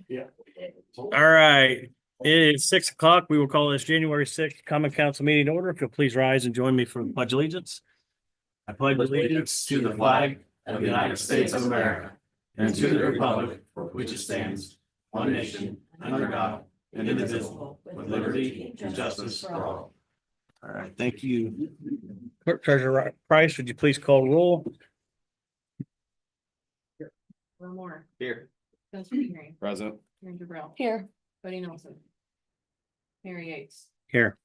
Yeah. All right, it is 6 o'clock. We will call this January 6th Common Council meeting to order. If you'll please rise and join me for the pledge allegiance. I pledge allegiance to the flag of the United States of America and to the republic for which it stands, one nation, under God, indivisible, with liberty and justice for all. All right, thank you. Clerk Treasurer Price, would you please call roll? Will Moore. Here. Spencer Green. Present. Karen Cabral. Here. Buddy Nelson. Mary Yates. Here.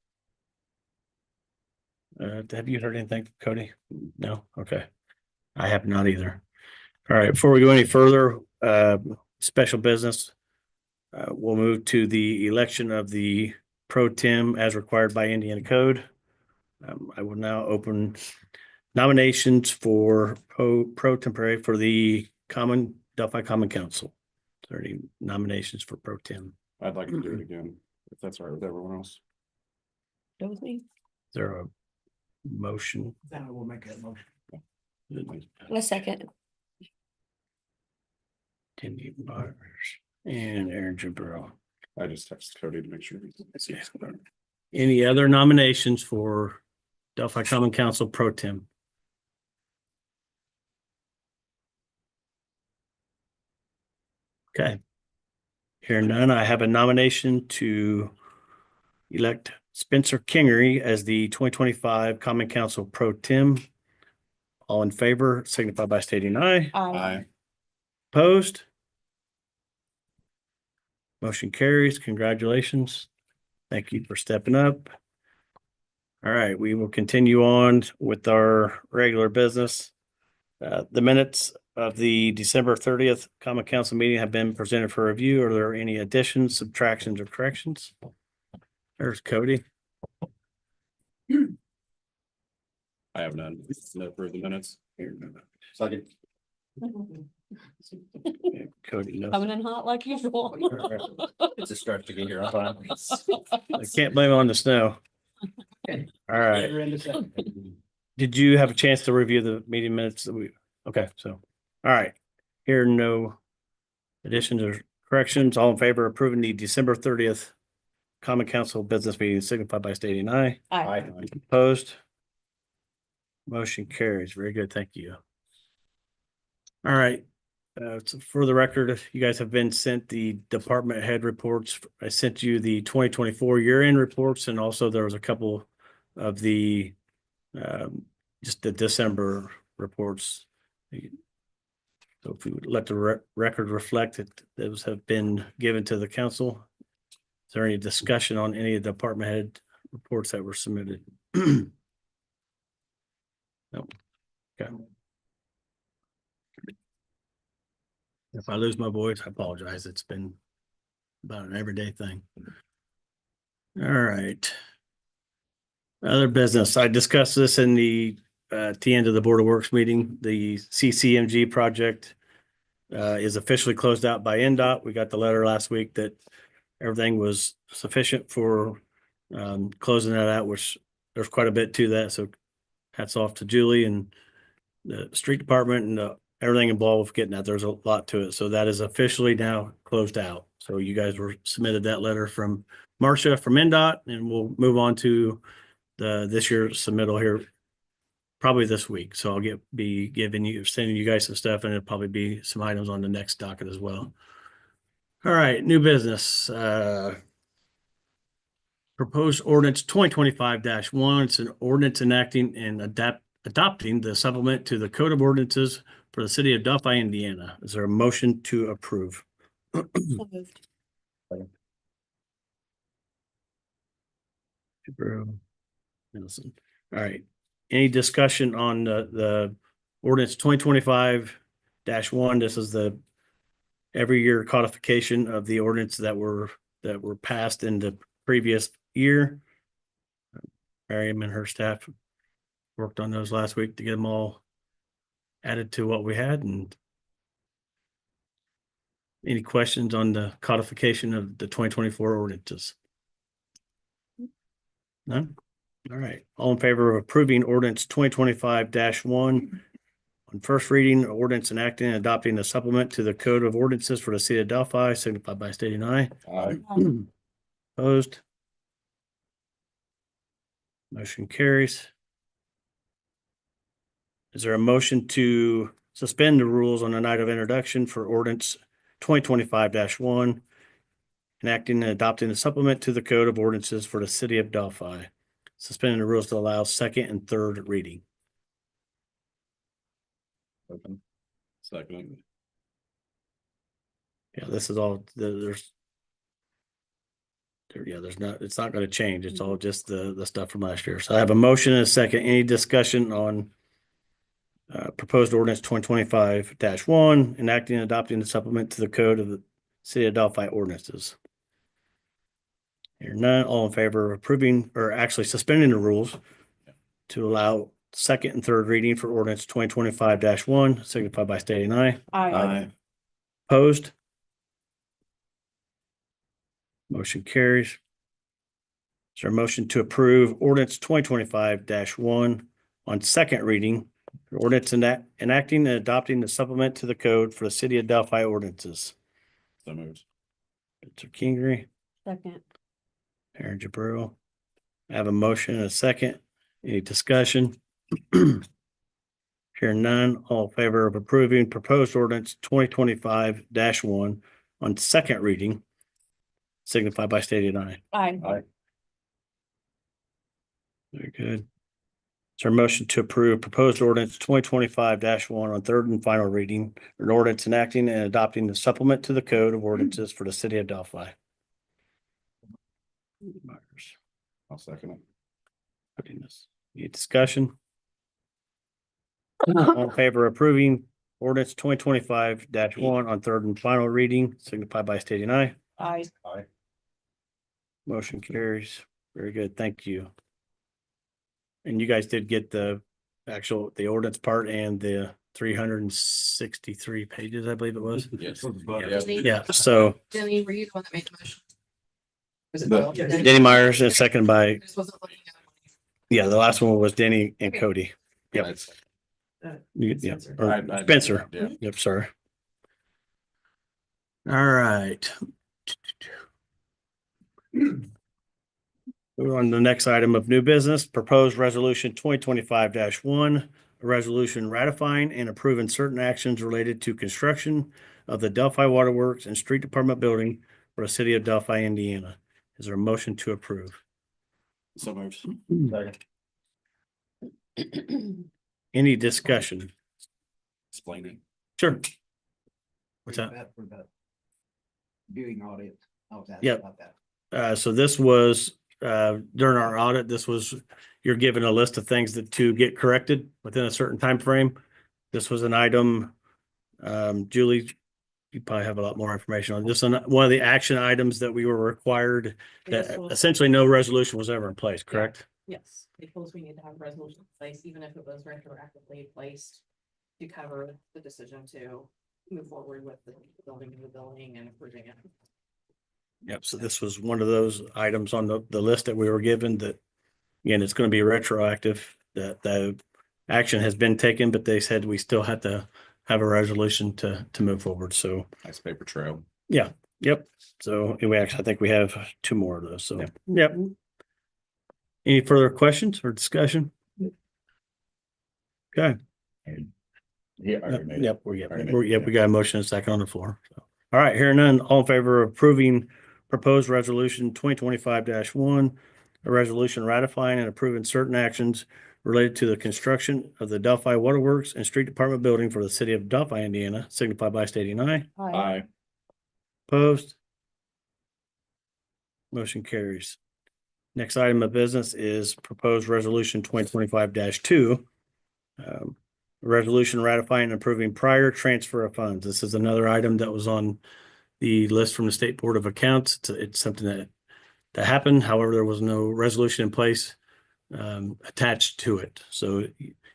Have you heard anything from Cody? No? Okay. I have not either. All right, before we go any further, special business. We'll move to the election of the pro tem as required by Indiana code. I will now open nominations for pro temporary for the Delphi Common Council. Is there any nominations for pro tem? I'd like to do it again, if that's all right with everyone else. That was me. Is there a motion? Then I will make that motion. A second. Cindy Myers and Aaron Jabril. I just texted Cody to make sure. Any other nominations for Delphi Common Council pro tem? Okay. Hearing none, I have a nomination to elect Spencer Kingery as the 2025 Common Council pro tem. All in favor, signify by stating aye. Aye. Opposed? Motion carries. Congratulations. Thank you for stepping up. All right, we will continue on with our regular business. The minutes of the December 30th Common Council meeting have been presented for review. Are there any additions, subtractions, or corrections? There's Cody. I have none. No further minutes. Second. Cody, no. Coming in hot like usual. It's a start to get here on time. I can't blame it on the snow. All right. Did you have a chance to review the meeting minutes that okay, so, all right. Here are no additions or corrections. All in favor of approving the December 30th Common Council business meeting signify by stating aye. Aye. Opposed? Motion carries. Very good. Thank you. All right. So for the record, you guys have been sent the department head reports. I sent you the 2024 year-end reports, and also there was a couple of the just the December reports. So if we would let the record reflect that those have been given to the council. Is there any discussion on any of the department head reports that were submitted? No. Okay. If I lose my voice, I apologize. It's been about an everyday thing. All right. Other business. I discussed this in the at the end of the Board of Works meeting. The CCMG project is officially closed out by NDOT. We got the letter last week that everything was sufficient for closing that out, which there's quite a bit to that. So hats off to Julie and the street department and everything involved with getting that. There's a lot to it. So that is officially now closed out. So you guys were submitted that letter from Marcia from NDOT, and we'll move on to this year's submittal here probably this week. So I'll sending you guys some stuff, and it'll probably be some items on the next docket as well. All right, new business. Proposed ordinance 2025-1. It's an ordinance enacting and adopting the supplement to the Code of Ordinances for the city of Delphi, Indiana. Is there a motion to approve? Nelson. All right. Any discussion on the ordinance 2025-1? This is the every year codification of the ordinance that were passed in the previous year. Miriam and her staff worked on those last week to get them all added to what we had. And any questions on the codification of the 2024 ordinances? None? All right. All in favor of approving ordinance 2025-1 on On first reading, ordinance enacting and adopting a supplement to the Code of Ordinances for the City of Delphi, signify by stating aye. Aye. Opposed? Motion carries. Is there a motion to suspend the rules on the night of introduction for ordinance 2025-1, enacting and adopting a supplement to the Code of Ordinances for the City of Delphi, suspending the rules to allow second and third reading? Open. Second. Yeah, this is all, there's not, it's not gonna change. It's all just the stuff from last year. So I have a motion and a second. Any discussion on proposed ordinance 2025-1, enacting and adopting the supplement to the Code of the City of Delphi ordinances? Hearing none, all in favor of approving, or actually suspending the rules to allow second and third reading for ordinance 2025-1, signify by stating aye. Aye. Opposed? Motion carries. Is there a motion to approve ordinance 2025-1 on second reading? Ordinance enacting and adopting the supplement to the code for the City of Delphi ordinances. So moved. Mr. Kingery, Second. Aaron Jabril. I have a motion and a second. Any discussion? Hearing none, all in favor of approving proposed ordinance 2025-1 on second reading, signify by stating aye. Aye. Very good. Is there a motion to approve proposed ordinance 2025-1 on third and final reading, an ordinance enacting and adopting the supplement to the Code of Ordinances for the City of Delphi? Myers, I'll second it. putting this, any discussion? All in favor of approving ordinance 2025-1 on third and final reading, signify by stating aye. Aye. Motion carries. Very good. Thank you. And you guys did get the ordinance part and the 363 pages, I believe it was. Yes. Yeah, so Denny, were you the one that made the motion? Was it The- Bill? Denny Myers and second by, I just wasn't looking at yeah, the last one was Denny and Okay. Cody. Yep. It's- Yeah, Spencer. or I- Spencer. Yeah. Yep, sorry. All right. We're on the next item of new business, proposed resolution 2025-1, a resolution ratifying and approving certain actions related to construction of the Delphi Waterworks and Street Department building for the City of Delphi, Indiana. Is there a motion to approve? So moved. Any discussion? Explaining. Sure. What's that? For the viewing audience. I was asking Yep. about that. So this was, during our audit, you're given a list of things to get corrected within a certain time frame. This was an item, Julie, you probably have a lot more information on this. One of the action items that we were required, This that was- essentially no resolution was ever in place, correct? Yes, they told us we need to have a resolution in place, even if it was retroactively placed to cover the decision to move forward with the building of the building and approving it. Yep, so this was one of those items on the list that we were given that, again, it's going to be retroactive, that the action has been taken, but they said we still had to have a resolution to move forward. So, Nice paper trail. yep. So I think we have two more of those. So, Yep. yep. Any further questions or discussion? Okay. Yeah. I already made it. We got a motion and a second on the floor. So, all right, hearing none, all in favor of approving proposed resolution 2025-1, a resolution ratifying and approving certain actions related to the construction of the Delphi Waterworks and Street Department building for the City of Delphi, Indiana, signify by stating aye. Aye. Opposed? Motion carries. Next item of business is proposed resolution 2025-2. A resolution ratifying and approving prior transfer of funds. This is another item that was on the list from the State Board of Accounts. It's something that happened. However, there was no resolution in place attached to it. So do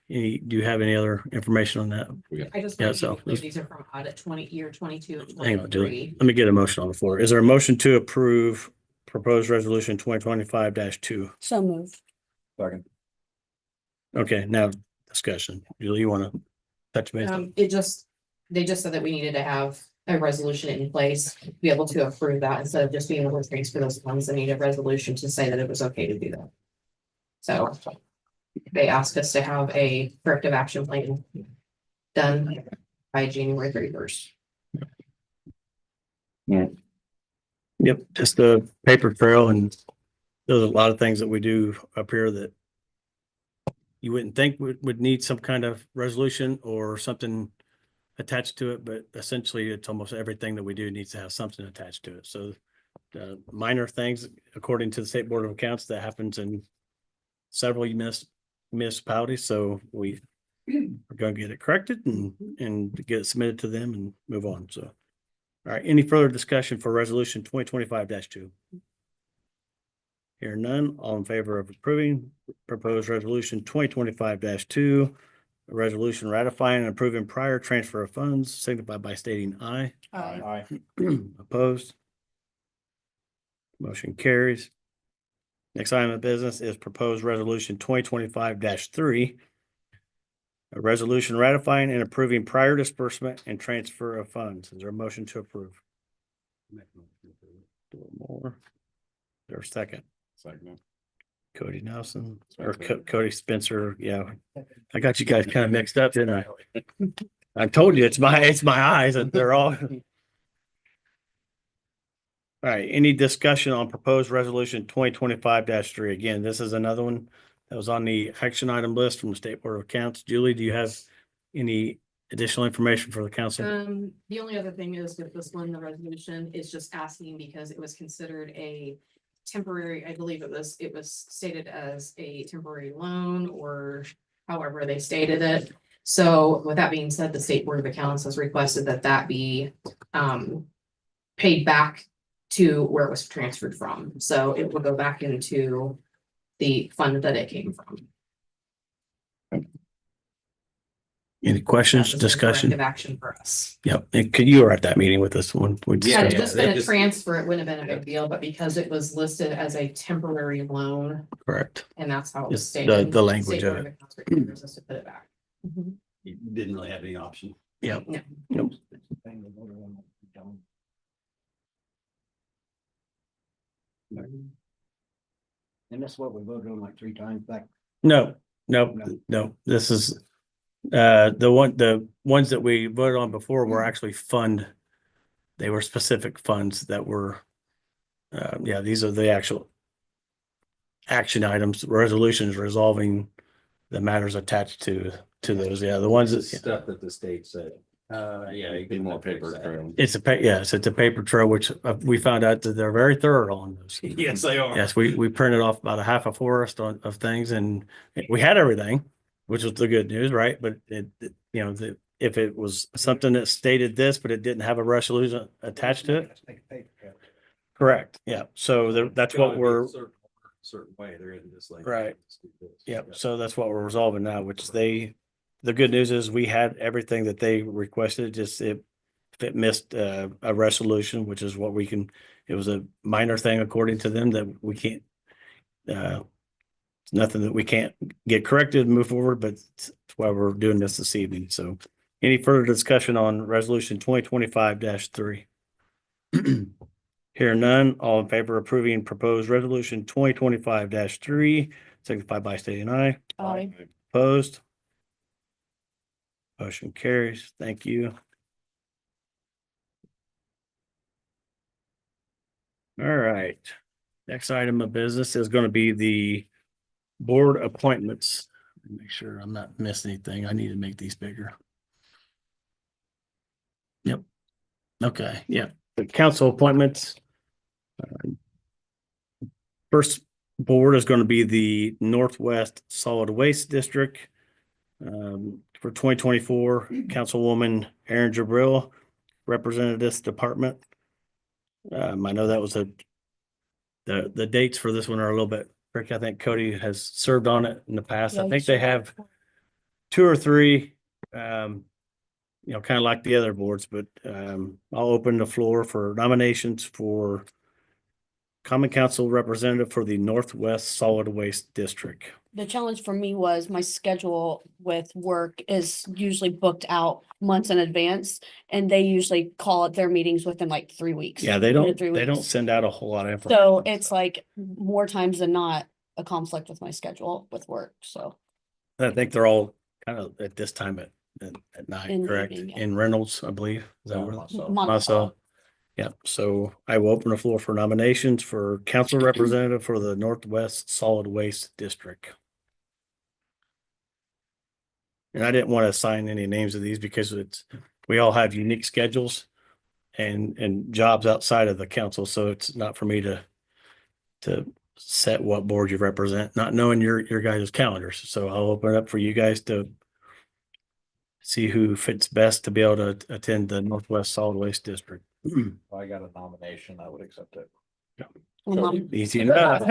you have any other information on that? I just, Yeah, want so- to believe these are from audit year 22 and Hang on, Julie. 23. Let me get a motion on the floor. Is there a motion to approve proposed resolution 2025-2? So moved. Second. Okay, now discussion. Julie, you want to? touch base? They just said that we needed to have a resolution in place to be able to approve that instead of just being able to transfer those funds. They need a resolution to say that it was okay to do that. So they asked us to have a corrective action plan done by January 31st. Yep, just the paper trail, and there's a lot of things that we do up here that you wouldn't think would need some kind of resolution or something attached to it, but essentially it's almost everything that we do needs to have something attached to it. So minor things, according to the State Board of Accounts, that happens in several municipalities. So we're going to get it corrected and get it submitted to them and move on. So, all right, any further discussion for resolution 2025-2? Hear none, all in favor of approving proposed resolution 2025-2, a resolution ratifying and approving prior transfer of funds, signify by stating aye. Aye. Opposed? Motion carries. Next item of business is proposed resolution 2025-3, a resolution ratifying and approving prior disbursement and transfer of funds. Is there a motion to approve? More. There's a second. Second. Cody Nelson or Second. Cody Spencer. Yeah, I got you guys kind of mixed up, didn't I? I told you it's my eyes that they're all. All right, any discussion on proposed resolution 2025-3? Again, this is another one that was on the action item list from the State Board of Accounts. Julie, do you have any additional information for the council? The only other thing is with this one, the resolution is just asking because it was considered a temporary, I believe it was stated as a temporary loan or however they stated it. So with that being said, the State Board of Accounts has requested that that be paid back to where it was transferred from. So it will go back into the fund that it came from. Any questions, That was a discussion? corrective action for us. Yep, and you were at that meeting with us when we Had discussed it it. just been a transfer, it wouldn't have been a big deal, but because it was listed as a temporary loan, Correct. and that's how it was Just stated. the language State of Board it. Accounts requires us to put it back. You didn't really have any option. Yep. No. Yep. And that's what we voted on like 3 times back. No, this is the ones that we voted on before were actually fund. They were specific funds that were yeah, these are the actual action items, resolutions resolving the matters attached to those. Yeah, the ones that Stuff that the state said. Yeah. you Be can more fix paper that. trail. it's a paper trail, which we found out that they're very thorough on those. Yes, they are. Yes, we printed off about a half a forest of things, and we had everything, which was the good news, right? But if it was something that stated this, but it didn't have a resolution attached to it, correct? Yeah, so that's what we're, Certain way, they're in this like. Right. yep. So that's what we're resolving now, which the good news is we had everything that they requested, just if it missed a resolution, which is what we can, it was a minor thing according to them that we can't, it's nothing that we can't get corrected and move forward, but that's why we're doing this evening. So any further discussion on resolution 2025-3? Hear none, all in favor of approving proposed resolution 2025-3, signify by stating aye. Aye. Opposed? Motion carries. Thank you. All right. Next item of business is going to be the board appointments. Make sure I'm not missing anything. I need to make these bigger. Yep. Okay, yeah. The council appointments. First board is going to be the Northwest Solid Waste District. For 2024, Councilwoman Erin Jabril represented this department. I know that was the dates for this one are a little bit tricky. I think Cody has served on it in the past. I think they have 2 or 3, kind of like the other boards, but I'll open the floor for nominations for Common Council representative for the Northwest Solid Waste District. the challenge for me was my schedule with work is usually booked out months in advance. And they usually call it their meetings within like 3 weeks. Yeah, they 2 to don't, 3 they don't weeks. send out a whole lot of information. So it's like more times than not a conflict with my schedule with work, so. I think they're all kind of at this time at night, In the correct? evening, yeah. In Reynolds, I believe. Is that where? Monticello. Yeah, so I will open the floor for nominations for council representative for the Northwest Solid Waste District. And I didn't want to assign any names of these because we all have unique schedules and jobs outside of the council, so it's not for me to set what board you represent, not knowing your guys' calendars. So I'll open it up for you guys to see who fits best to be able to attend the Northwest Solid Waste District. If I got a nomination, I would accept it. Easy enough.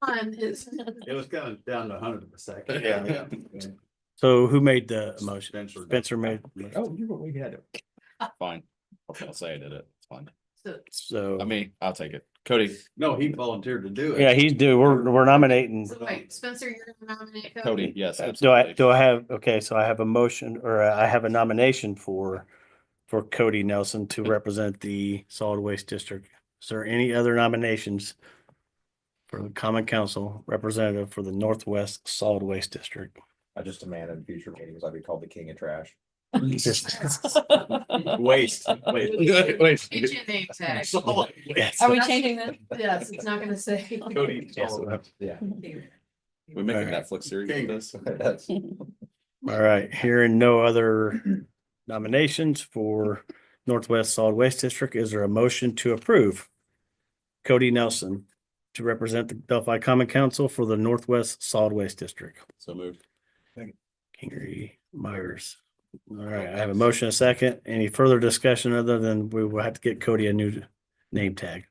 Fun is, It was kind of down to 100%. Yeah. So who made the motion? Spencer. Spencer made. Oh, we had it. Fine. I'll say I did it. It's fine. so So, I mean, I'll take it. Cody, No, he volunteered to do it. yeah, he's due. We're nominating. so wait, Spencer, you're gonna nominate Cody, yes, Do I absolutely. have, okay, so I have a motion or I have a nomination for Cody Nelson to represent the Solid Waste District. Is there any other nominations for the Common Council representative for the Northwest Solid Waste District? I just demand in future meetings, I'd be called the king of trash. Waste. Get your name tag. Yes. Are we changing this? Yes, it's not gonna say. Cody. Yes. Yeah. We make a Alright. Netflix series of this. That's, All right, hearing no other nominations for Northwest Solid Waste District, is there a motion to approve Cody Nelson to represent the Delphi Common Council for the Northwest Solid Waste District? So moved. Kingery, Myers. All right, I have a motion, a second. Any further discussion other than we will have to get Cody a new name tag?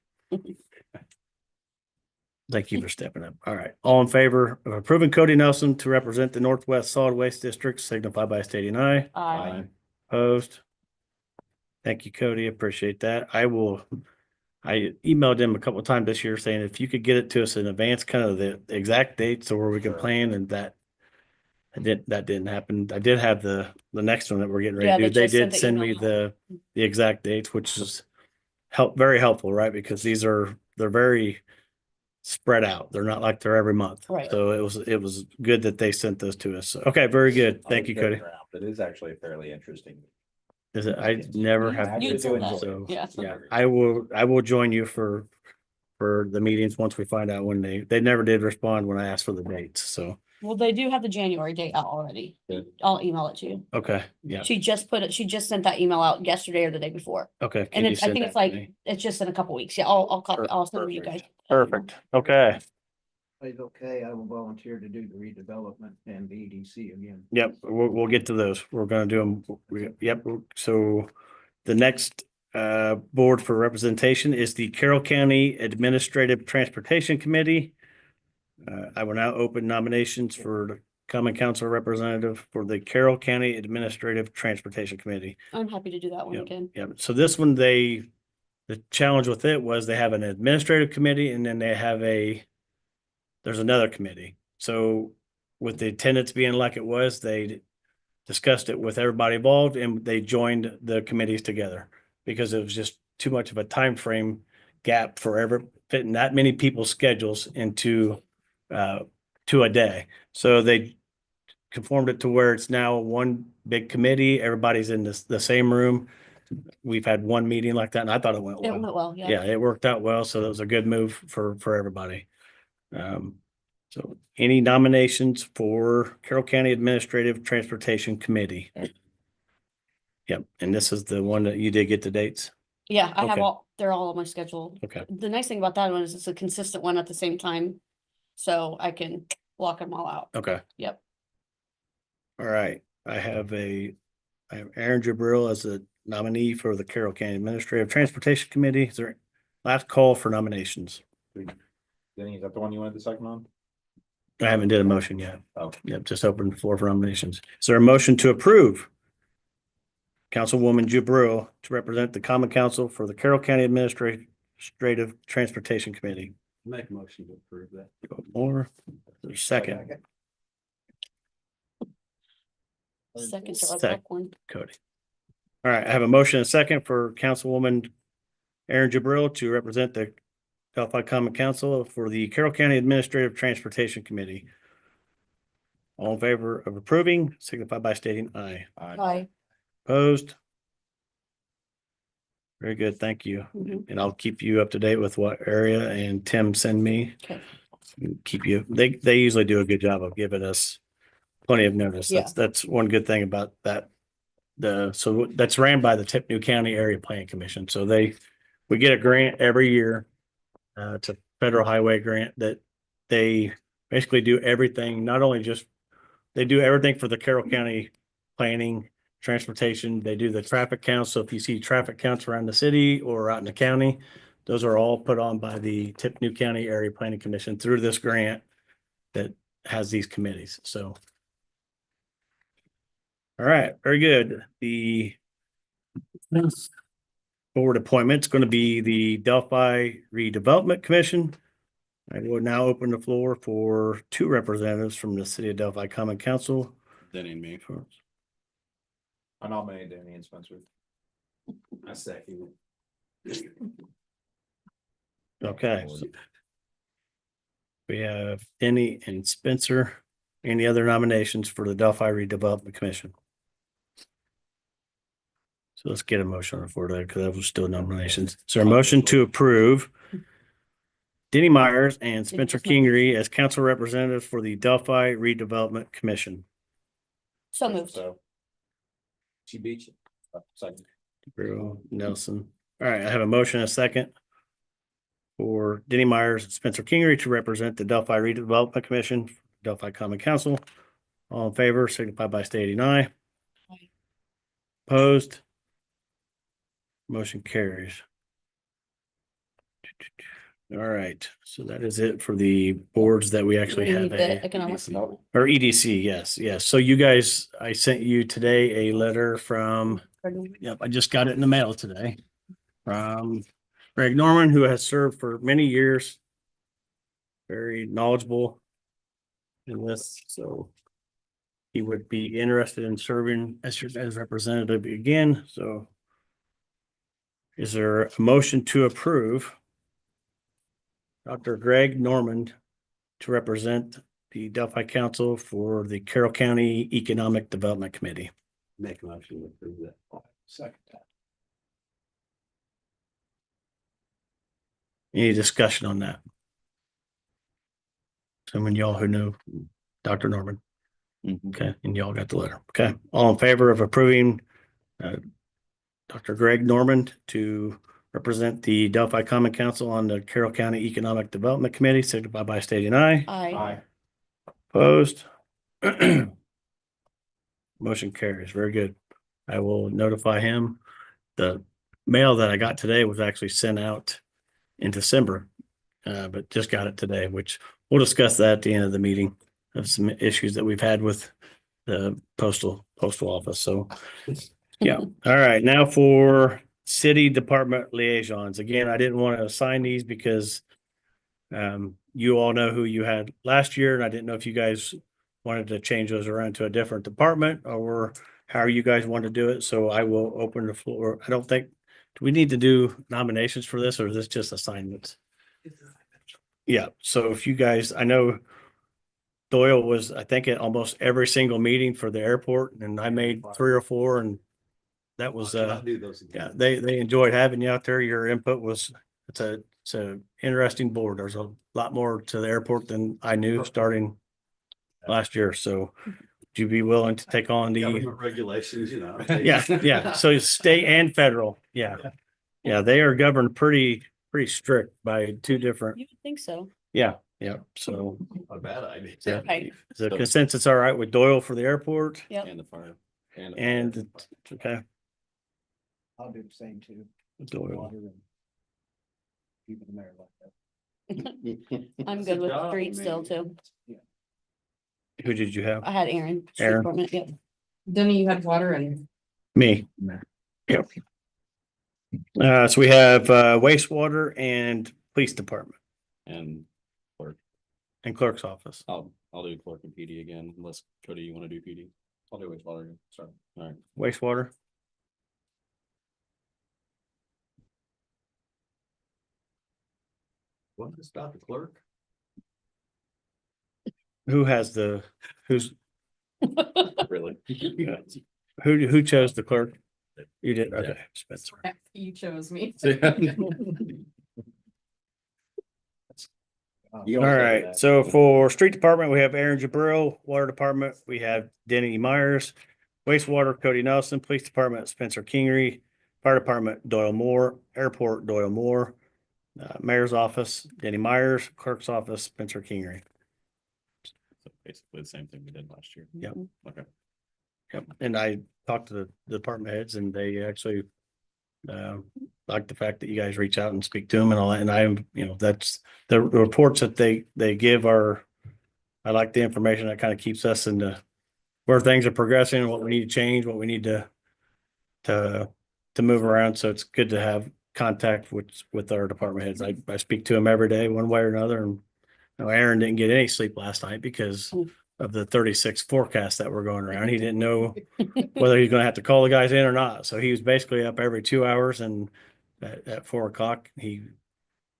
Thank you for stepping up. All right, all in favor of approving Cody Nelson to represent the Northwest Solid Waste District, signify by stating aye. Aye. Opposed? Thank you, Cody. Appreciate that. I emailed him a couple of times this year saying if you could get it to us in advance, kind of the exact dates so where we can Sure. plan, and that didn't happen. I did have the next one that we're getting Yeah, ready to they do. They just sent did the send me email. the exact dates, which is very helpful, right? Because they're very spread out. They're not like they're every month. Right. So it was good that they sent those to us. Okay, very good. Thank you, Cody. It is actually fairly interesting. Is it? I never have. You do said that. So, Yeah. yeah, I will join you for the meetings once we find out when they never did respond when I asked for the dates. So, Well, they do have the January date out already. Good. I'll email it to you. okay, yeah, She just sent that email out yesterday or the day before. okay. And Can you it's, I send think that it's to like, me? it's just in a couple weeks. Yeah, I'll copy, I'll send them to you guys. Perfect. Okay. It's okay, I will volunteer to do the redevelopment and the EDC again. Yep, we'll get to those. We're gonna do them. Yep, so the next board for representation is the Carroll County Administrative Transportation Committee. I will now open nominations for the Common Council representative for the Carroll County Administrative Transportation Committee. I'm happy to do that one again. Yep, so this one, the challenge with it was they have an administrative committee and then they have there's another committee. So with the attendance being like it was, they discussed it with everybody involved and they joined the committees together because it was just too much of a time frame gap for ever fitting that many people's schedules into to a day. So they conformed it to where it's now one big committee. Everybody's in the same room. We've had one meeting like that and I thought it went It well. went well, yeah. Yeah, it worked out well. So that was a good move for everybody. So any nominations for Carroll County Administrative Transportation Committee? Yep, and this is the one that you did get the dates? Yeah, I have Okay. they're all on my schedule. Okay, The nice thing about that one is it's a consistent one at the same time. So I can block them all out. okay. Yep. All right, I have Aaron Jabril as a nominee for the Carroll County Administrative Transportation Committee. Is there last call for nominations? Denny, is that the one you wanted the second on? I haven't did a motion yet. Oh. Yep, just open the floor for nominations. Is there a motion to approve Councilwoman Jabril to represent the Common Council for the Carroll County Administrative Transportation Committee? Make a motion to approve that. Moore, there's a second, Second to Sec- one. Cody. All right, I have a motion and a second for Councilwoman Erin Jabril to represent the Delphi Common Council for the Carroll County Administrative Transportation Committee. All in favor of approving, signify by stating aye. Aye. Opposed? Very good, thank you. Mhm. And I'll keep you up to date with what area and Tim send me. Okay. Keep you, they usually do a good job of giving us plenty of notice. Yeah. That's one good thing about that. So that's ran by the Tippecanoe County Area Plan Commission. So we get a grant every year. It's a federal highway grant that they basically do everything, not only just, they do everything for the Carroll County planning, transportation. They do the traffic counts. So if you see traffic counts around the city or out in the county, those are all put on by the Tippecanoe County Area Planning Commission through this grant that has these committees. So. All right, very good. The board appointment is going to be the Delphi Redevelopment Commission. I will now open the floor for two representatives from the City of Delphi Common Council. Denny and me. I nominate Danny and Spencer. I second. Okay. So we have Denny and Spencer. Any other nominations for the Delphi Redevelopment Commission? So let's get a motion for that because that was still nominations. So a motion to approve Denny Myers and Spencer Kingery as council representatives for the Delphi Redevelopment Commission. So moved. So. She beat you. Second. Brew, Nelson. All right, I have a motion and a second for Denny Myers and Spencer Kingery to represent the Delphi Redevelopment Commission, Delphi Common Council. All in favor, signify by stating aye. Aye. Opposed? Motion carries. All right, so that is it for the boards that we actually We have need the a, economic. or EDC, yes. So you guys, I sent you today a letter from, yep, I just got it in the mail today. From Greg Norman, who has served for many years. Very knowledgeable in this, so he would be interested in serving as representative again, so. Is there a motion to approve Dr. Greg Norman to represent the Delphi Council for the Carroll County Economic Development Committee? Make a motion to approve that. Second. Any discussion on that? Some of y'all who know Dr. Norman. Okay, and y'all got the letter. Okay, all in favor of approving Dr. Greg Norman to represent the Delphi Common Council on the Carroll County Economic Development Committee, signify by stating aye. Aye. Opposed? Motion carries. Very good. I will notify him. The mail that I got today was actually sent out in December, but just got it today, which we'll discuss that at the end of the meeting of some issues that we've had with the postal office. So, yeah. All right. Now for city department liaisons. Again, I didn't want to assign these because you all know who you had last year, and I didn't know if you guys wanted to change those around to a different department or how you guys want to do it. So I will open the floor. I don't think, do we need to do nominations for this or is this just assignments? Yeah. So if you guys, I know Doyle was, I think, at almost every single meeting for the airport, and I made 3 or 4, and that was I'll do those yeah, again. they enjoyed having you out there. Your input was, it's a interesting board. There's a lot more to the airport than I knew starting last year. So would you be willing to take on the, Government regulations, you know. yeah. So state and federal. Yeah. Yeah. They are governed pretty strict by 2 different, You would think so. yeah. So Not a bad idea. yeah. Right. Is the consensus all right with Doyle for the airport? Yep. And the fire. the And, fire. okay, I'll do the same too. Doyle. Water and keep it in there like that. I'm That's good a with job, street still man. too. Who did you have? I had Aaron. street Aaron. department, yep. Denny, you had water and Me. Yep. So we have wastewater and police department. and clerk. and clerk's office. I'll do clerk and PD again, unless Cody, you want to do PD? I'll do wastewater again, sorry. All right. Wastewater. What is about the clerk? Who's, Really? who chose the clerk? You did, okay, Spencer. You chose me. You All always do right, that. so for street department, we have Aaron Jabril, water department, we have Denny Myers, wastewater, Cody Nelson, police department, Spencer Kingery, fire department, Doyle Moore, airport, Doyle Moore, mayor's office, Denny Myers, clerk's office, Spencer Kingery. So basically the same thing we did last year. Yep. Okay. Yep, and I talked to the department heads and they actually like the fact that you guys reach out and speak to them and all that. And that's the reports that they give are, I like the information that kind of keeps us into where things are progressing, what we need to change, what we need to move around. So it's good to have contact with our department heads. I speak to them every day, one way or another. And Aaron didn't get any sleep last night because of the 36 forecast that were going around. He didn't know whether he's going to have to call the guys in or not. So he was basically up every 2 hours, and at 4 o'clock, he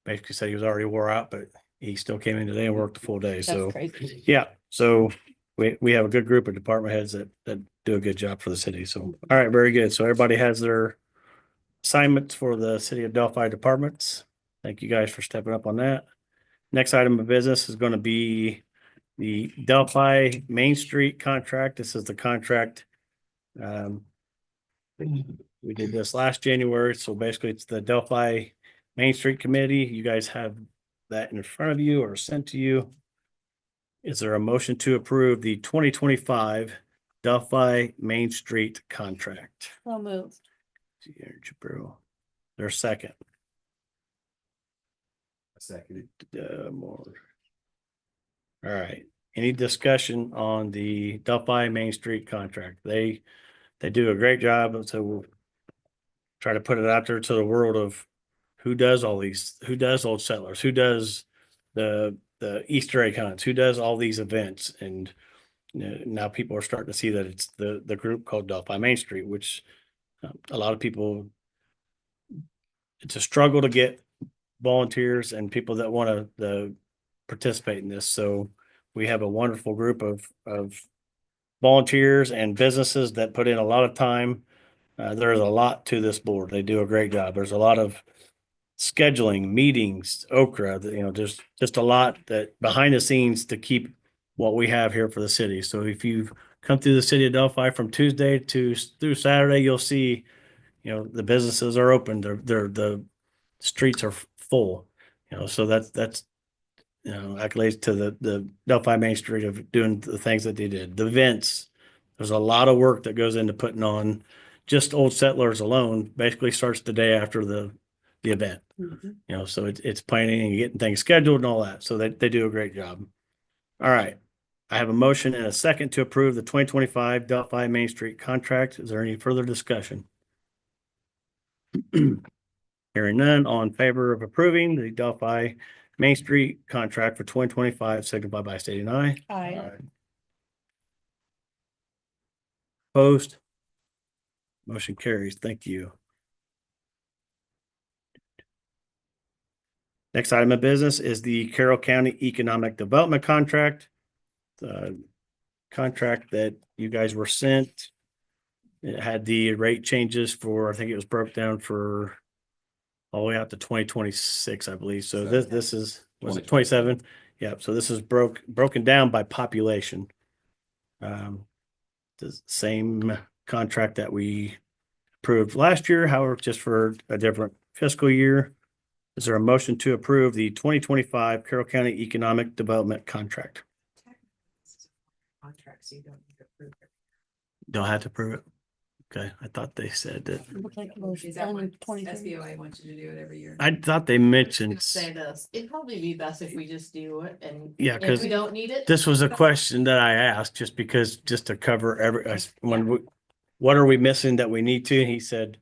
basically said he was already wore out, but he still came in today and worked the full day. So That's crazy. yeah, so we have a good group of department heads that do a good job for the city. So, all right, very good. So everybody has their assignments for the city of Delphi departments. Thank you guys for stepping up on that. Next item of business is going to be the Delphi Main Street contract. This is the contract. We did this last January, so basically it's the Delphi Main Street Committee. You guys have that in front of you or sent to you. Is there a motion to approve the 2025 Delphi Main Street contract? So moved. There's a second. A second. More. All right. Any discussion on the Delphi Main Street contract? They do a great job. So we'll try to put it out there to the world of who does all these, who does Old Settlers, who does the Easter egg hunts, who does all these events. And now people are starting to see that it's the group called Delphi Main Street, which a lot of people, it's a struggle to get volunteers and people that want to participate in this. So we have a wonderful group of volunteers and businesses that put in a lot of time. There's a lot to this board. They do a great job. There's a lot of scheduling, meetings, Okra, there's just a lot that behind the scenes to keep what we have here for the city. So if you've come through the city of Delphi from Tuesday through Saturday, you'll see, the businesses are open. The streets are full, so that's accolades to the Delphi Main Street of doing the things that they did. The events, there's a lot of work that goes into putting on just Old Settlers alone, basically starts the day after the event. Mhm. So it's planning and getting things scheduled and all that. So they do a great job. All right. I have a motion and a second to approve the 2025 Delphi Main Street contract. Is there any further discussion? Hearing none, all in favor of approving the Delphi Main Street contract for 2025, signify by stating aye. Aye. Opposed? Motion carries. Thank you. Next item of business is the Carroll County Economic Development Contract. The contract that you guys were sent. It had the rate changes for, I think it was broke down for all the way out to 2026, I believe. So this is, was it 27? Yep. So this is broken down by population. The same contract that we approved last year, however, just for a different fiscal year. Is there a motion to approve the 2025 Carroll County Economic Development Contract? Contract, so you don't need to approve it. Don't have to approve it. Okay, I thought they said that. Looks like it was Is that done in what 2023. SBOA wants you to do it every year? I thought they mentioned, Say this, it'd probably be best if we just do it and yeah, if because we don't need it. this was a question that I asked just to cover what are we missing that we need to? And he said,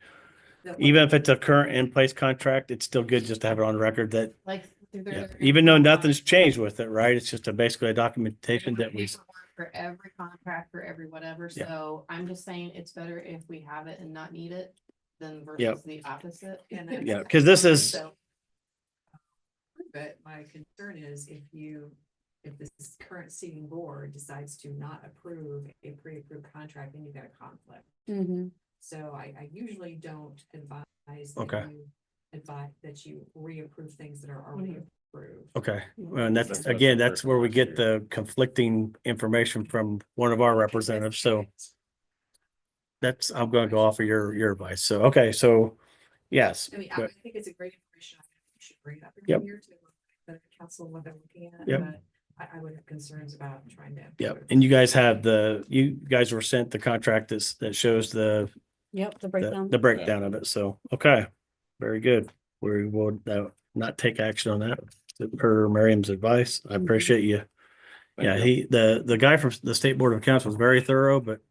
even if it's a current in place contract, it's still good just to have it on record that Like Yeah, even though nothing's changed with it, right? It's just basically a documentation that we, For every contract, for every whatever, Yeah. so I'm just saying it's better if we have it and not need it than Yep. versus the opposite. yeah, because this is, So, But my concern is if this current seating board decides to not approve a pre-approved contract, then you've got a conflict. Mhm. So I usually don't advise. Okay. That you reapprove things that are already approved. okay. Well, and that's, That's again, the that's first where we one get here. the conflicting information from one of our representatives, so that's, I'm gonna go off of your advice. So, okay, so, yes. I mean, I but- think it's a great information. I think we should bring it up Yep. every year to the council, what they're looking at. Yep. But I would have concerns about trying to. Yep, and you guys have you guys were sent the contract that shows Yep, the the breakdown. the breakdown of it, so, okay. Very good. We will not take action on that per Miriam's advice. I Mhm. appreciate you. Thank Yeah, you. the guy from the State Board of Accounts was very thorough, but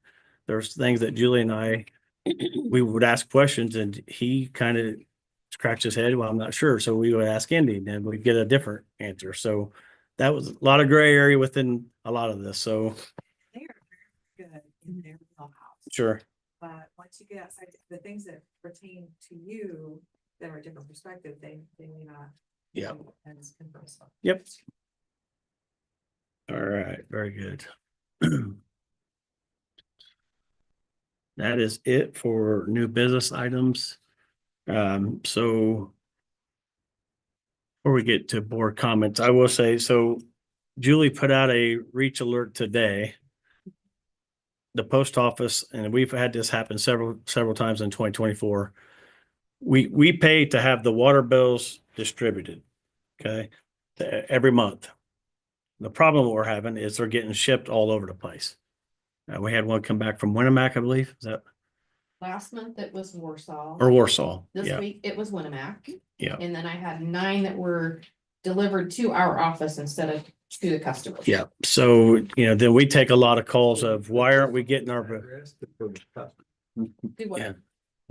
there's things that Julie and I, we would ask questions and he kind of scratched his head. Well, I'm not sure. So we would ask Andy and then we'd get a different answer. So that was a lot of gray area within a lot of this. So They are very good in their wheelhouse. sure. But once you get outside, the things that pertain to you that are a different perspective, they may not. Yeah. be As conversant. Yep. All right, very good. That is it for new business items. So before we get to board comments, I will say, so Julie put out a reach alert today. The post office, and we've had this happen several times in 2024. We pay to have the water bills distributed, okay, every month. The problem we're having is they're getting shipped all over the place. We had one come back from Winnemac, I believe, is that, last month it was Warsaw. or Warsaw? This Yeah, week it was Winnemac. yeah, And then I had 9 that were delivered to our office instead of to the customer. yeah. So, then we take a lot of calls of why aren't we getting our, Do what? Yeah.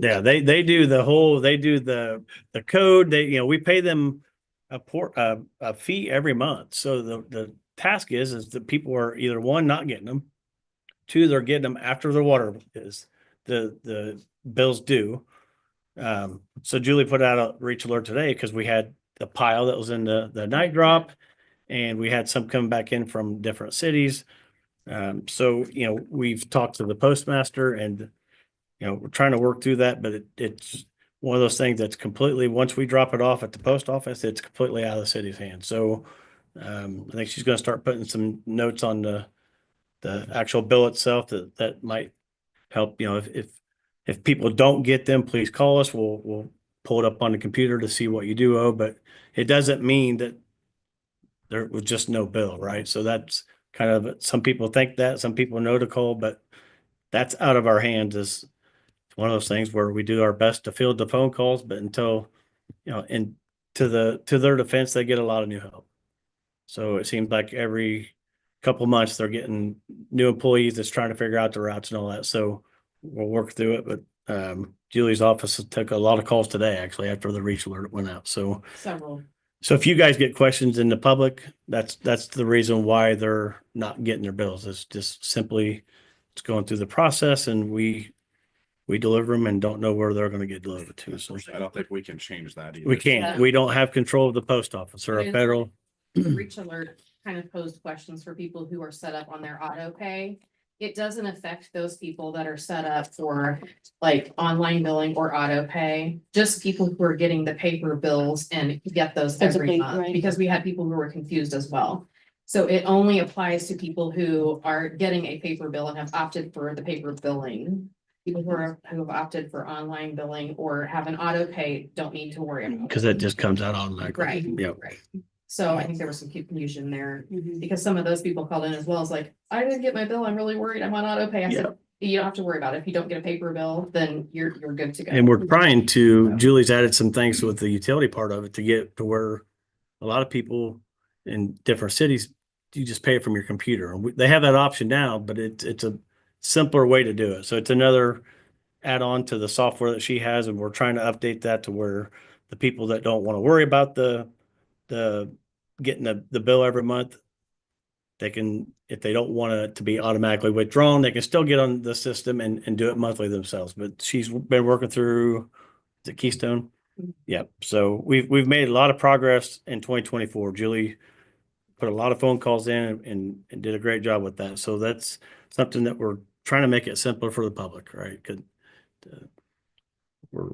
yeah, they do the code, we pay them a fee every month. So the task is that people are either one, not getting them. Two, they're getting them after the water is, the bills due. So Julie put out a reach alert today because we had the pile that was in the night drop. And we had some come back in from different cities. So, we've talked to the postmaster and, we're trying to work through that, but it's one of those things that's completely, once we drop it off at the post office, it's completely out of the city's hands. So, I think she's gonna start putting some notes on the actual bill itself that might help, if people don't get them, please call us. We'll pull it up on the computer to see what you do owe, but it doesn't mean that there was just no bill, right? So that's kind of, some people think that, some people know to call, but that's out of our hands. Is one of those things where we do our best to field the phone calls, but until, and to their defense, they get a lot of new help. So it seems like every couple months they're getting new employees that's trying to figure out the routes and all that. So we'll work through it, but Julie's office took a lot of calls today, actually, after the reach alert went out. So Several. so if you guys get questions in the public, that's the reason why they're not getting their bills. It's just simply, it's going through the process and we deliver them and don't know where they're gonna get delivered to. So I don't think we can change that either. we can't, we don't have control of the post office or a federal. Reach alert kind of posed questions for people who are set up on their auto pay. It doesn't affect those people that are set up for like online billing or auto pay. Just people who are getting the paper bills and get those every Physically, month, right. because we had people who were confused as well. So it only applies to people who are getting a paper bill and have opted for the paper billing. People who have opted for online billing or have an auto pay don't need to worry about. Cause that just comes out automatically. Right. Yep. Right. So I think there was some confusion there. Mhm. Because some of those people called in as well as like, I didn't get my bill, I'm really worried, I'm on auto pay. I said, you don't have to worry about it. If you don't get a paper bill, then you're good to go. And we're trying to, Julie's added some things with the utility part of it to get to where a lot of people in different cities, you just pay it from your computer. They have that option now, but it's a simpler way to do it. So it's another add-on to the software that she has, and we're trying to update that to where the people that don't want to worry about the getting the bill every month, they can, if they don't want it to be automatically withdrawn, they can still get on the system and do it monthly themselves. But she's been working through the Keystone. Yep. So we've made a lot of progress in 2024. Julie put a lot of phone calls in and did a great job with that. So that's something that we're trying to make it simpler for the public, right? We're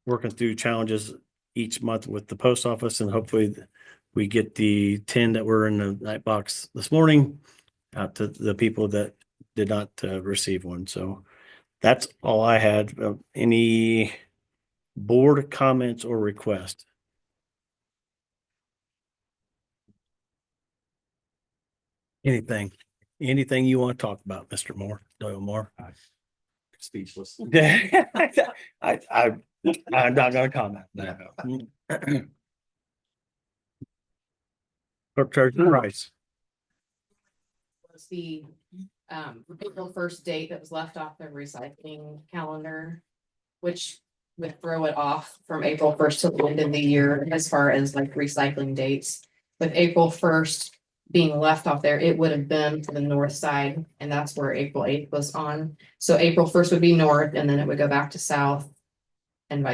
working through challenges each month with the post office, and hopefully we get the 10 that were in the night box this morning out to the people that did not receive one. So that's all I had. Any board comments or requests? Anything you want to talk about, Mr. Moore, Doyle Moore? Speechless. I'm not gonna comment. Clerk Treasurer Rice. Was the April 1st date that was left off the recycling calendar, which would throw it off from April 1st to the end of the year as far as like recycling dates. With April 1st being left off there, it would have been to the north side, and that's where April 8th was on. So April 1st would be north, and then it would go back to south. And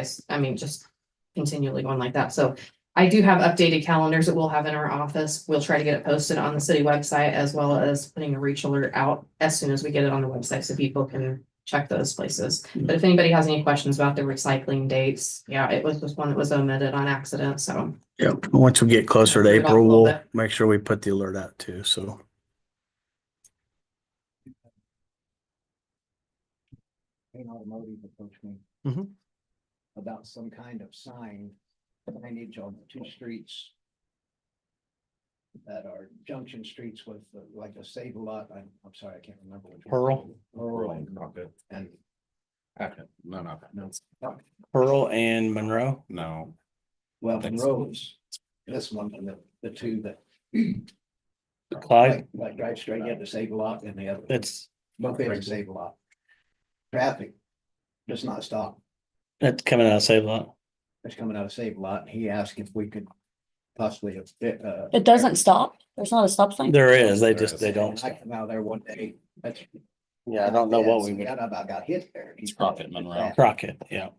just continually going like that. So I do have updated calendars that we'll have in our office. We'll try to get it posted on the city website, as well as putting a reach alert out as soon as we get it on the website so people can check those places. But if anybody has any questions about the recycling dates, yeah, it was just one that was omitted on accident, so. Yeah, once we get closer to Put it off a April, little we'll bit. make sure we put the alert out too, so. Payne Automotive approached me. Mhm. About some kind of signage on the two streets. That are junction streets with like a Save a Lot, I'm sorry, I can't remember. which one. Pearl, And No. Pearl and Monroe. No. well, Think so. Monroe's, this one, and the two that. Clyde, Like drive straight into Save a Lot and the other. that's Both in Save a Lot. Traffic does not stop. coming out of Save a Lot. It's coming out of Save a Lot, and he asked if we could possibly. It doesn't stop. There's not a stop sign. There is, they And don't. I come out there one day, that's. Yeah, I don't know what we Yeah, would. I about got hit there. It's Crockett, Monroe. Crockett, yeah.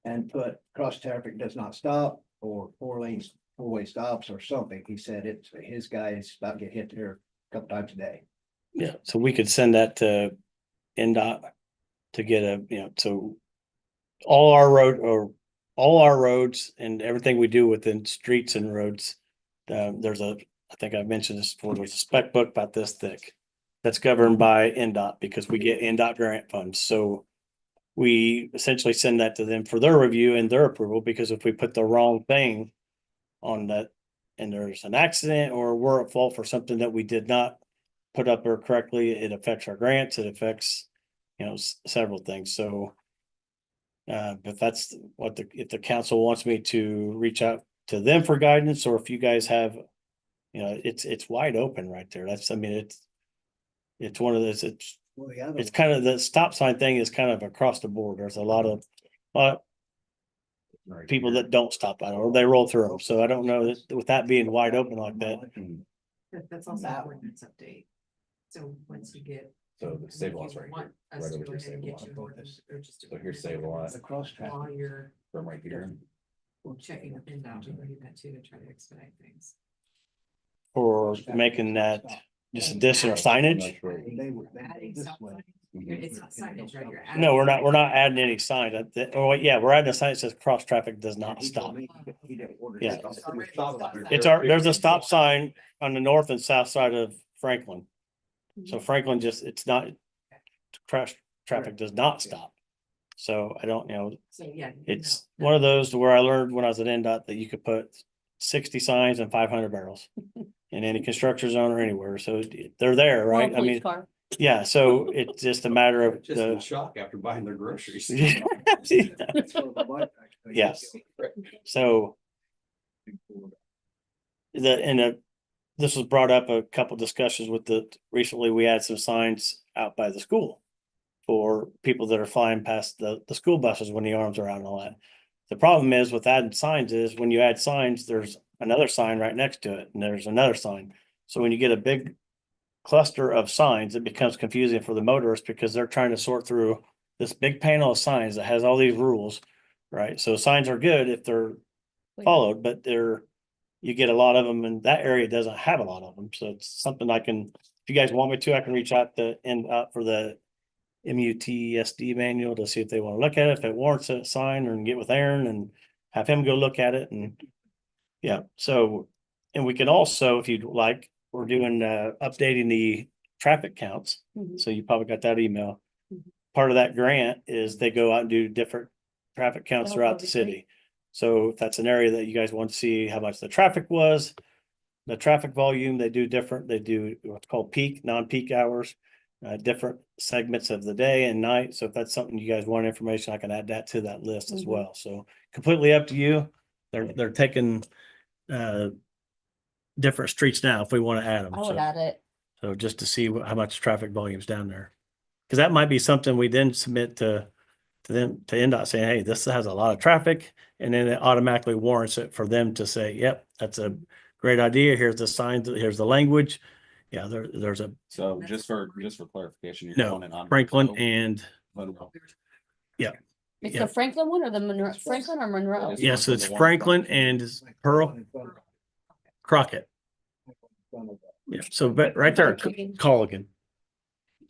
And put cross traffic does not stop, or four lanes, four-way stops or something. He said it's, his guys about get hit there a couple times a day. Yeah, so we could send that to NDOT to get so all our roads and everything we do within streets and roads, I think I mentioned this before, there's a spec book about this thick that's governed by NDOT because we get NDOT grant funds. So we essentially send that to them for their review and their approval, because if we put the wrong thing on that and there's an accident or we're at fault for something that we did not put up there correctly, it affects our grants, it affects, several things. So if that's if the council wants me to reach out to them for guidance, or if you guys have, it's wide open right there. It's one of those, Well, the other it's kind of, the stop sign thing is kind of across the board. There's a lot of people that don't stop at or they roll through them. So I don't know that with that being wide open like that. That's also an ordinance update. So once you get. So the Save a Lot's if you right want here, us right to over go here, ahead and Save a get Lot. you an ordinance, or just to So here's go ahead Save a Lot. the cross While traffic. you're From right here. checking with PennDOT, we do that too, to try to expedite things. For making that just additional signage. They were Adding this stop way. signs. It's not signage, right? You're adding. No, we're not adding any sign. We're adding a sign that says cross traffic does not He stop. told me he didn't order Yeah. it. It's already a stop sign. There's a stop sign on the north and south side of Franklin. So Franklin it's not, crash traffic does not stop. So I don't, So, yeah. it's one of those to where I learned when I was at NDOT that you could put 60 signs and 500 barrels in any construction zone or anywhere. So they're there, right? I mean, Car. yeah, so it's just a matter of Just in the. shock after buying their groceries. That's where the white guys go. Yes. So this was brought up a couple discussions recently we had some signs out by the school for people that are flying past the school buses when the arms are out and all that. The problem is with adding signs is when you add signs, there's another sign right next to it and there's another sign. So when you get a big cluster of signs, it becomes confusing for the motorists because they're trying to sort through this big panel of signs that has all these rules, right? So signs are good if they're followed, but you get a lot of them and that area doesn't have a lot of them. So it's something if you guys want me to, I can reach out for the MUTSD manual to see if they want to look at it, if it warrants a sign, or get with Aaron and have him go look at it and yeah, so, and we can also, if you'd like, we're doing, updating the traffic counts. Mhm. So you probably got that email. Mhm. Part of that grant is they go out and do different traffic counts Oh, throughout that'd the be great. city. So if that's an area that you guys want to see how much the traffic was, the traffic volume, they do different, they do what's called peak, non-peak hours, different segments of the day and night. So if that's something you guys want information, I can add that to that list as Mhm. well. So completely up to you. They're taking, different streets now if we want to add them. I would add it. So just to see how much traffic volume's down there. Cause that might be something we then submit to them, to NDOT saying, hey, this has a lot of traffic. And then it automatically warrants it for them to say, yep, that's a great idea. Here's the signs, here's the language. Yeah, there's a So just for clarification, you're No, calling it on. Franklin Monroe? and Monroe. It's Yeah. the Franklin one or the Monroe, Franklin or Monroe? Yes. yes, it's Franklin and Pearl Crockett. Yeah, so but right there, Colligan.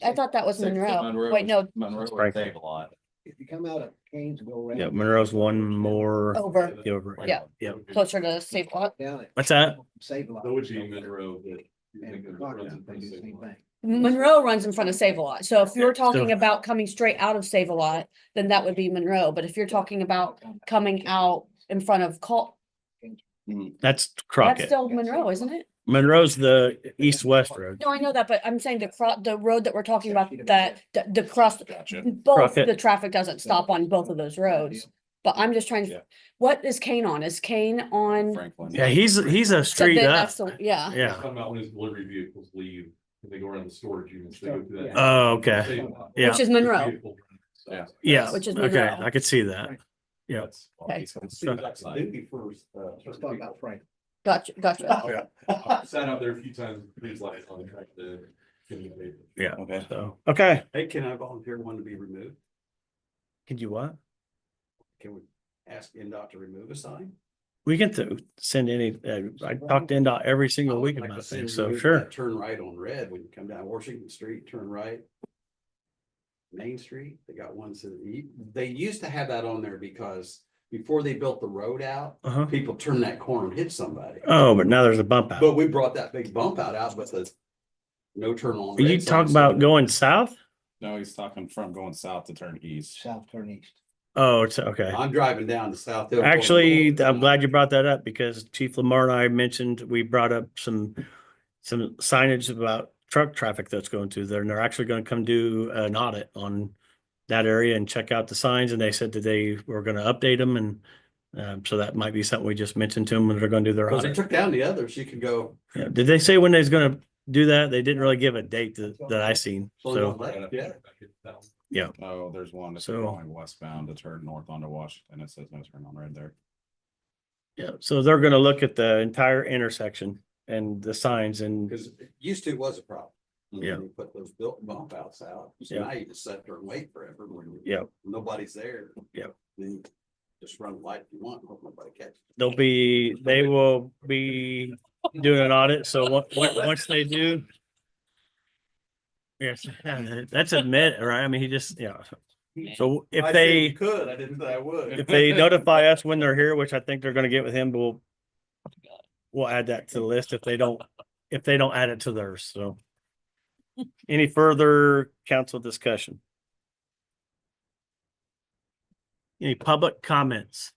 I thought that was Monroe. Wait, no, Monroe Franklin. would save a lot. If you come out of Kane's, go around. Yeah, Monroe's one more. over, Over. Yeah. Yeah. closer to Save Lot. Down it. What's that? Save a lot. That would be Monroe, but. And Crockett, they do the same thing. Monroe runs in front of Save a Lot. So if you're talking So- about coming straight out of Save a Lot, then that would be Monroe. But if you're talking about coming out in front of That's that's Crockett. still Monroe, isn't it? Monroe's the east-west road. No, I know that, but I'm saying the road that we're talking about, that the cross, Gotcha. both, Crockett. the traffic doesn't stop on both of those roads. But I'm just trying Yeah. to, what is Kane on? Is Kane on? Franklin. Yeah, he's a So street then up. that's the, yeah. Yeah. Talking about when his delivery vehicles leave, and they go around the storage units, they go through that. Oh, okay. Yeah. Which is Monroe. Yeah. Yeah, Which is okay, Monroe. I could see that. Yeah. Okay. Maybe first. Let's talk about Frank. Gotcha. Sat out there a few times, please like on the track to. communicate. Yeah. Okay. So, okay. Hey, can I volunteer one to be removed? Could you what? Can we ask NDOT to remove a sign? We can send any, I talk to NDOT every single week I would like about to see things, them so remove sure. that Turn right on Red when you come down Washington Street, turn right. Main Street, they got ones that, they used to have that on there because before they built the road out, Uh-huh. people turned that corner and hit somebody. Oh, but now there's a bump out. But we brought that big bump out with the no turn on. Are you red sign talking about still. going south? No, he's talking from going south to turn east. South turn east. Oh, it's okay. I'm driving down to South Hill. Actually, I'm glad you brought that up because Chief Lamar and I mentioned, we brought up some signage about truck traffic that's going through there, and they're actually gonna come do an audit on that area and check out the signs, and they said that they were gonna update them, and so that might be something we just mentioned to them when they're gonna do their Because they audit. took down the others, you could go. Yeah, did they say when they's gonna do that? They didn't really give a date that I seen, so, Yeah. Oh, there's one that's So- going westbound to turn north onto Washington. It says no turn on red there. yeah, so they're gonna look at the entire intersection and the signs and, Because it used to was a problem. And then Yeah. You put those built bump outs out, so Yeah. now you just sit there and wait forever when Yeah. nobody's there. Yeah. Then you just run the light if you want, and hope nobody catches. they will be doing an audit, so once they do. Yes, that's admit, right? I mean, he just, yeah. So if they, Could, I didn't say I would. if they notify us when they're here, which I think they're gonna get with him, but we'll add that to the list if they don't add it to theirs, so. Any further council discussion? Any public comments?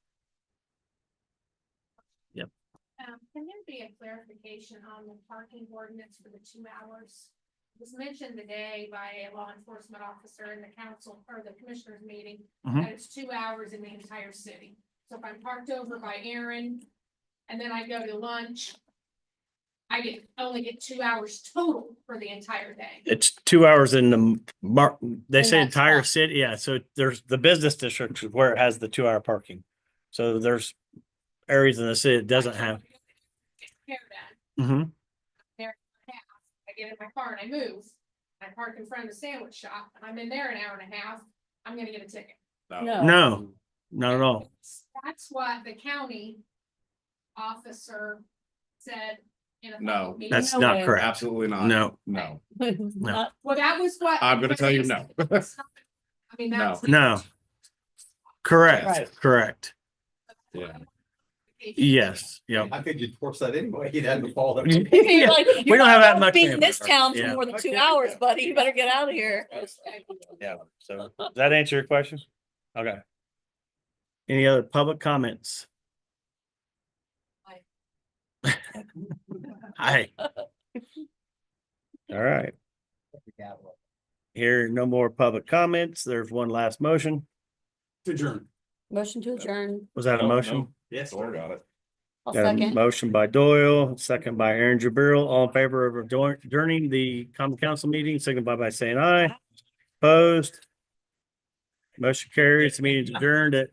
Can there be a clarification on the parking ordinance for the 2 hours? It was mentioned today by a law enforcement officer in the council or the commissioners meeting, Mhm. that it's 2 hours in the entire city. So if I'm parked over by Aaron and then I go to lunch, I only get 2 hours total for the entire day. It's 2 hours in the they In say that entire spot. city, yeah, so there's the business district is where it has the 2 hour parking. So there's areas in the city that doesn't have. Care that. Hmm. I get in my car and I move. I park in front of the sandwich shop and I'm in there an hour and a half, I'm gonna get a ticket. No. No, not at all. That's what the county officer said in a. No, public meeting. That's No not way. correct. Absolutely not. No, No, Not- Well, that was what. I'm gonna tell you no. I mean, No. that's. no. Correct, Right. correct. yeah. Yes, yep. I figured you'd force that anyway. He'd have to follow. Yeah. Like, We you're don't have not that gonna much be in this manpower. town for Yeah. more than 2 hours, buddy. You better get out of here. Yeah, so does that answer your question? Okay. Any other public comments? Hi. All right, here, no more public comments. There's one last motion. To adjourn. Motion to adjourn. Was that a No, motion? no, Yes. Doyle got it. I'll Got a second. motion by Doyle, second by Aaron Jabril, all in favor of adjourning the common council meeting, signify by saying aye. Opposed? Motion carries, meeting adjourned at